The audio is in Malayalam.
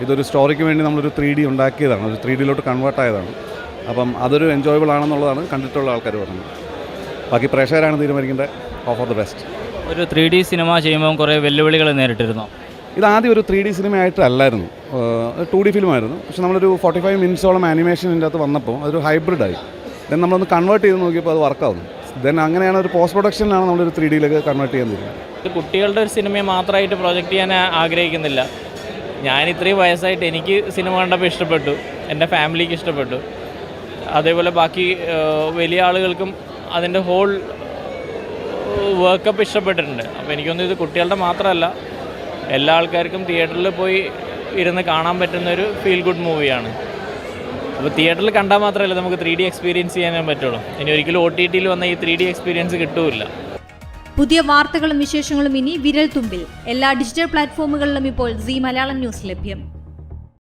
ഇതൊരു സ്റ്റോറിക്ക് വേണ്ടി നമ്മളൊരു 3D ഉണ്ടാക്കിയതാണ്, ഒരു 3Dയിലോട്ട് കൺവേർട്ട് ആയതാണ്. അപ്പം അതൊരു എൻജോയബിൾ ആണെന്നുള്ളതാണ് കണ്ടിട്ടുള്ള ആൾക്കാർ പറയുന്നത്. ബാക്കി പ്രേക്ഷകരാണ് തീരുമാനിക്കേണ്ടത്. Of the best. ഒരു 3D സിനിമ ചെയ്യുമ്പോൾ കുറേ വെല്ലുവിളികൾ നേരിട്ടിരുന്നു. ഇതാദ്യം ഒരു 3D സിനിമയായിട്ട് അല്ലായിരുന്നു, 2D ഫിലിമായിരുന്നു. പക്ഷെ നമ്മളൊരു 45 മിനിറ്റ്സോളം ആനിമേഷൻ ഇതിൻ്റെ അകത്ത് വന്നപ്പോൾ അതൊരു ഹൈബ്രിഡായി. ദെൻ നമ്മളൊന്ന് കൺവേർട്ട് ചെയ്ത് നോക്കിയപ്പോൾ അത് വർക്കാവുന്നു. ദെൻ അങ്ങനെയാണ് ഒരു പോസ്റ്റ് പ്രൊഡക്ഷനിലാണ് നമ്മളൊരു 3Dയിലേക്ക് കൺവേർട്ട് ചെയ്യാൻ തീരുമാനം. ഇത് കുട്ടികളുടെ ഒരു സിനിമയെ മാത്രമായിട്ട് പ്രൊജക്റ്റ് ചെയ്യാൻ ആഗ്രഹിക്കുന്നില്ല. ഞാൻ ഇത്രയും വയസ്സായിട്ട് എനിക്ക് സിനിമ കണ്ടപ്പോൾ ഇഷ്ടപ്പെട്ടു, എൻ്റെ ഫാമിലിക്ക് ഇഷ്ടപ്പെട്ടു. അതേപോലെ ബാക്കി വലിയ ആളുകൾക്കും അതിൻ്റെ ഹോൾ വർക്കപ്പ് ഇഷ്ടപ്പെട്ടിട്ടുണ്ട്. അപ്പോൾ എനിക്കൊന്നും ഇത് കുട്ടികളുടെ മാത്രമല്ല, എല്ലാ ആൾക്കാർക്കും തിയേറ്ററിൽ പോയി ഇരുന്ന് കാണാൻ പറ്റുന്നൊരു ഫീൽ ഗുഡ് മൂവിയാണ്. അപ്പോൾ തിയേറ്ററിൽ കണ്ടാൽ മാത്രമല്ല നമുക്ക് 3D എക്സ്പീരിയൻസ് ചെയ്യാനേ പറ്റുള്ളൂ. ഇനി ഒരിക്കലും OTTയിൽ വന്ന ഈ 3D എക്സ്പീരിയൻസ് കിട്ടൂല. പുതിയ വാർത്തകളും വിശേഷങ്ങളും ഇനി വിരൽ തുമ്പിൽ. എല്ലാ ഡിജിറ്റൽ പ്ലാറ്റ്ഫോമുകളിലും ഇപ്പോൾ സീ മലയാളം ന്യൂസ് ലഭ്യം.